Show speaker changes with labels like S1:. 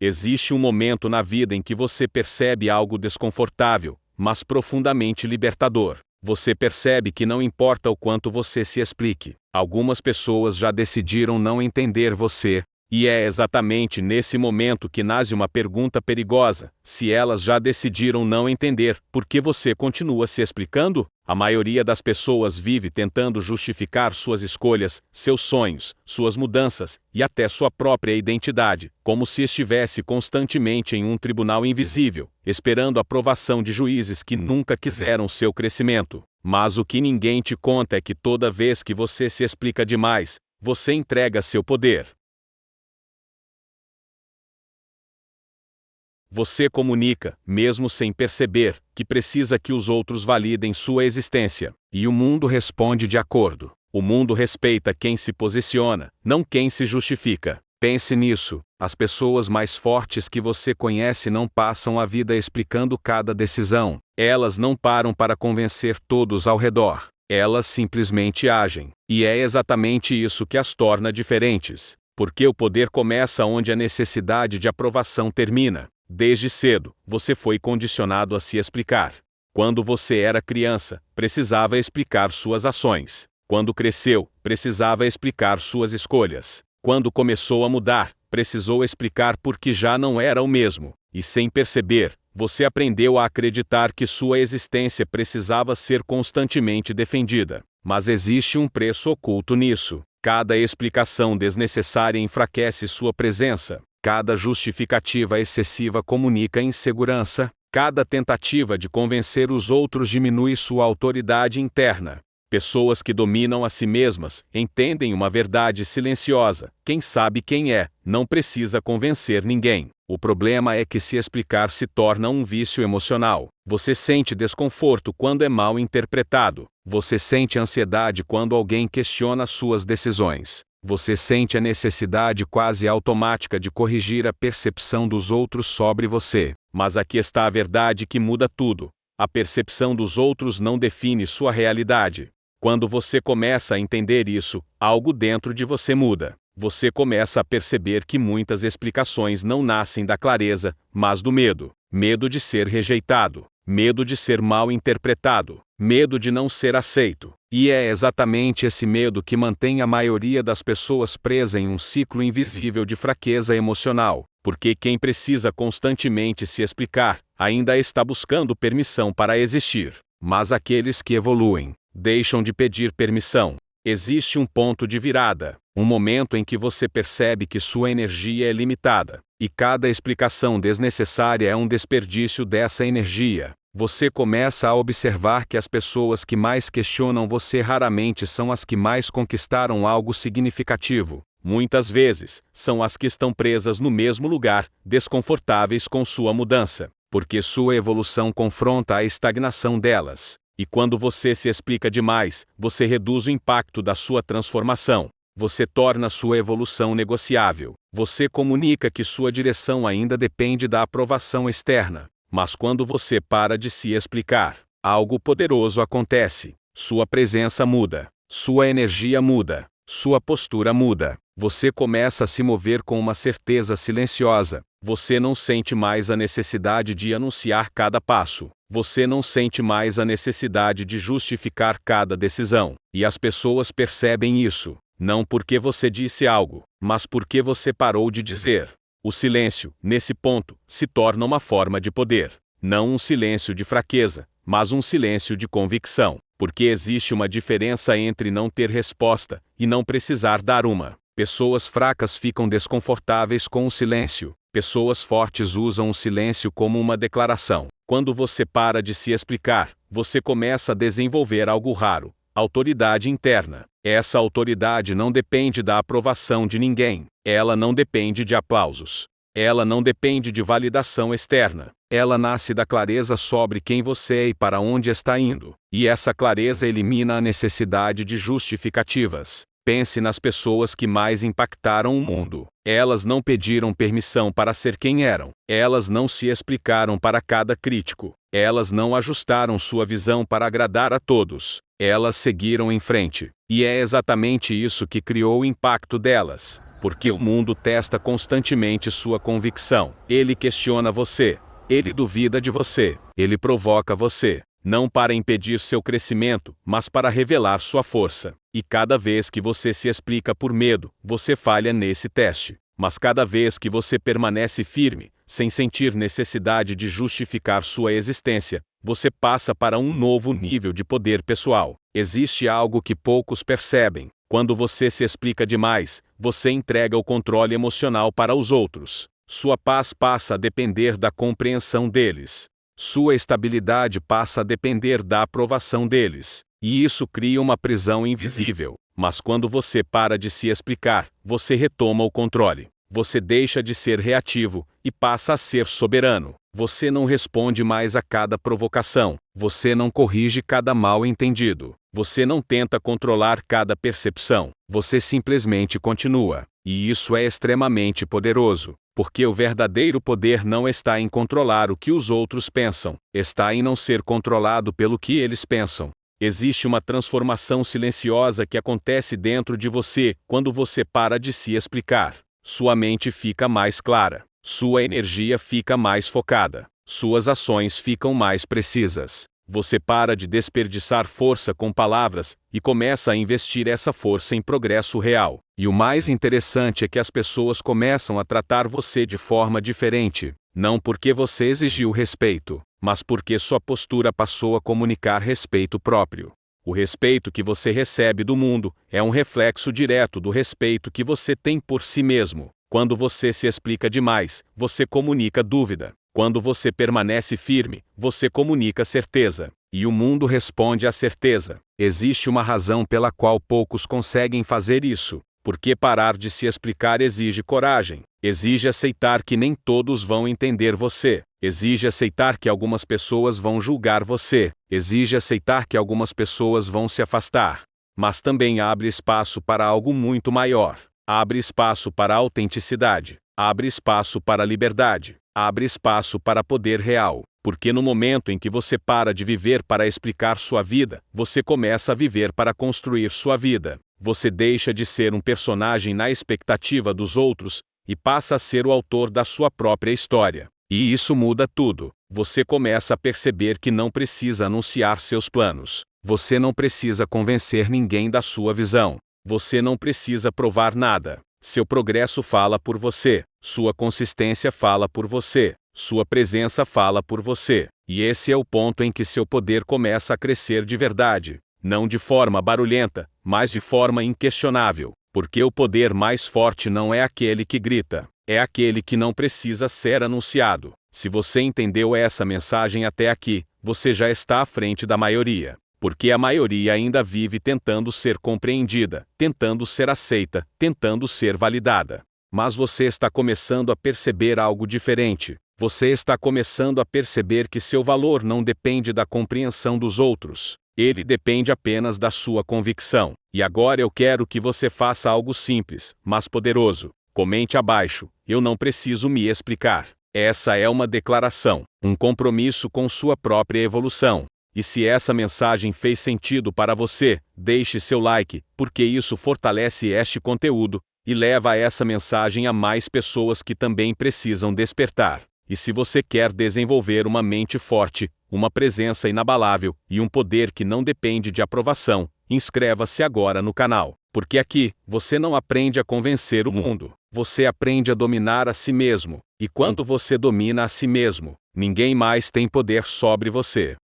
S1: Existe um momento na vida em que você percebe algo desconfortável, mas profundamente libertador. Você percebe que não importa o quanto você se explique, algumas pessoas já decidiram não entender você. E é exatamente nesse momento que nasce uma pergunta perigosa: se elas já decidiram não entender, por que você continua se explicando? A maioria das pessoas vive tentando justificar suas escolhas, seus sonhos, suas mudanças e até sua própria identidade, como se estivesse constantemente em um tribunal invisível, esperando a aprovação de juízes que nunca quiseram seu crescimento. Mas o que ninguém te conta é que toda vez que você se explica demais, você entrega seu poder. Você comunica, mesmo sem perceber, que precisa que os outros validem sua existência. E o mundo responde de acordo. O mundo respeita quem se posiciona, não quem se justifica. Pense nisso. As pessoas mais fortes que você conhece não passam a vida explicando cada decisão. Elas não param para convencer todos ao redor. Elas simplesmente agem. E é exatamente isso que as torna diferentes. Porque o poder começa onde a necessidade de aprovação termina. Desde cedo, você foi condicionado a se explicar. Quando você era criança, precisava explicar suas ações. Quando cresceu, precisava explicar suas escolhas. Quando começou a mudar, precisou explicar por que já não era o mesmo. E sem perceber, você aprendeu a acreditar que sua existência precisava ser constantemente defendida. Mas existe um preço oculto nisso. Cada explicação desnecessária enfraquece sua presença. Cada justificativa excessiva comunica insegurança. Cada tentativa de convencer os outros diminui sua autoridade interna. Pessoas que dominam a si mesmas entendem uma verdade silenciosa: quem sabe quem é, não precisa convencer ninguém. O problema é que se explicar se torna um vício emocional. Você sente desconforto quando é mal interpretado. Você sente ansiedade quando alguém questiona suas decisões. Você sente a necessidade quase automática de corrigir a percepção dos outros sobre você. Mas aqui está a verdade que muda tudo. A percepção dos outros não define sua realidade. Quando você começa a entender isso, algo dentro de você muda. Você começa a perceber que muitas explicações não nascem da clareza, mas do medo. Medo de ser rejeitado. Medo de ser mal interpretado. Medo de não ser aceito. E é exatamente esse medo que mantém a maioria das pessoas presa em um ciclo invisível de fraqueza emocional. Porque quem precisa constantemente se explicar, ainda está buscando permissão para existir. Mas aqueles que evoluem, deixam de pedir permissão. Existe um ponto de virada, um momento em que você percebe que sua energia é limitada, e cada explicação desnecessária é um desperdício dessa energia. Você começa a observar que as pessoas que mais questionam você raramente são as que mais conquistaram algo significativo. Muitas vezes, são as que estão presas no mesmo lugar, desconfortáveis com sua mudança, porque sua evolução confronta a estagnação delas. E quando você se explica demais, você reduz o impacto da sua transformação. Você torna sua evolução negociável. Você comunica que sua direção ainda depende da aprovação externa. Mas quando você para de se explicar, algo poderoso acontece. Sua presença muda. Sua energia muda. Sua postura muda. Você começa a se mover com uma certeza silenciosa. Você não sente mais a necessidade de anunciar cada passo. Você não sente mais a necessidade de justificar cada decisão. E as pessoas percebem isso, não porque você disse algo, mas porque você parou de dizer. O silêncio, nesse ponto, se torna uma forma de poder. Não um silêncio de fraqueza, mas um silêncio de convicção. Porque existe uma diferença entre não ter resposta e não precisar dar uma. Pessoas fracas ficam desconfortáveis com o silêncio. Pessoas fortes usam o silêncio como uma declaração. Quando você para de se explicar, você começa a desenvolver algo raro: autoridade interna. Essa autoridade não depende da aprovação de ninguém. Ela não depende de aplausos. Ela não depende de validação externa. Ela nasce da clareza sobre quem você é e para onde está indo. E essa clareza elimina a necessidade de justificativas. Pense nas pessoas que mais impactaram o mundo. Elas não pediram permissão para ser quem eram. Elas não se explicaram para cada crítico. Elas não ajustaram sua visão para agradar a todos. Elas seguiram em frente. E é exatamente isso que criou o impacto delas. Porque o mundo testa constantemente sua convicção. Ele questiona você. Ele duvida de você. Ele provoca você. Não para impedir seu crescimento, mas para revelar sua força. E cada vez que você se explica por medo, você falha nesse teste. Mas cada vez que você permanece firme, sem sentir necessidade de justificar sua existência, você passa para um novo nível de poder pessoal. Existe algo que poucos percebem. Quando você se explica demais, você entrega o controle emocional para os outros. Sua paz passa a depender da compreensão deles. Sua estabilidade passa a depender da aprovação deles. E isso cria uma prisão invisível. Mas quando você para de se explicar, você retoma o controle. Você deixa de ser reativo e passa a ser soberano. Você não responde mais a cada provocação. Você não corrige cada mal-entendido. Você não tenta controlar cada percepção. Você simplesmente continua. E isso é extremamente poderoso, porque o verdadeiro poder não está em controlar o que os outros pensam, está em não ser controlado pelo que eles pensam. Existe uma transformação silenciosa que acontece dentro de você quando você para de se explicar. Sua mente fica mais clara. Sua energia fica mais focada. Suas ações ficam mais precisas. Você para de desperdiçar força com palavras e começa a investir essa força em progresso real. E o mais interessante é que as pessoas começam a tratar você de forma diferente, não porque você exigiu respeito, mas porque sua postura passou a comunicar respeito próprio. O respeito que você recebe do mundo é um reflexo direto do respeito que você tem por si mesmo. Quando você se explica demais, você comunica dúvida. Quando você permanece firme, você comunica certeza. E o mundo responde à certeza. Existe uma razão pela qual poucos conseguem fazer isso. Porque parar de se explicar exige coragem. Exige aceitar que nem todos vão entender você. Exige aceitar que algumas pessoas vão julgar você. Exige aceitar que algumas pessoas vão se afastar. Mas também abre espaço para algo muito maior. Abre espaço para a autenticidade. Abre espaço para a liberdade. Abre espaço para poder real. Porque no momento em que você para de viver para explicar sua vida, você começa a viver para construir sua vida. Você deixa de ser um personagem na expectativa dos outros e passa a ser o autor da sua própria história. E isso muda tudo. Você começa a perceber que não precisa anunciar seus planos. Você não precisa convencer ninguém da sua visão. Você não precisa provar nada. Seu progresso fala por você. Sua consistência fala por você. Sua presença fala por você. E esse é o ponto em que seu poder começa a crescer de verdade. Não de forma barulhenta, mas de forma inquestionável. Porque o poder mais forte não é aquele que grita. É aquele que não precisa ser anunciado. Se você entendeu essa mensagem até aqui, você já está à frente da maioria. Porque a maioria ainda vive tentando ser compreendida, tentando ser aceita, tentando ser validada. Mas você está começando a perceber algo diferente. Você está começando a perceber que seu valor não depende da compreensão dos outros. Ele depende apenas da sua convicção. E agora eu quero que você faça algo simples, mas poderoso. Comente abaixo: eu não preciso me explicar. Essa é uma declaração, um compromisso com sua própria evolução. E se essa mensagem fez sentido para você, deixe seu like, porque isso fortalece este conteúdo e leva essa mensagem a mais pessoas que também precisam despertar. E se você quer desenvolver uma mente forte, uma presença inabalável e um poder que não depende de aprovação, inscreva-se agora no canal. Porque aqui, você não aprende a convencer o mundo. Você aprende a dominar a si mesmo. E quando você domina a si mesmo, ninguém mais tem poder sobre você.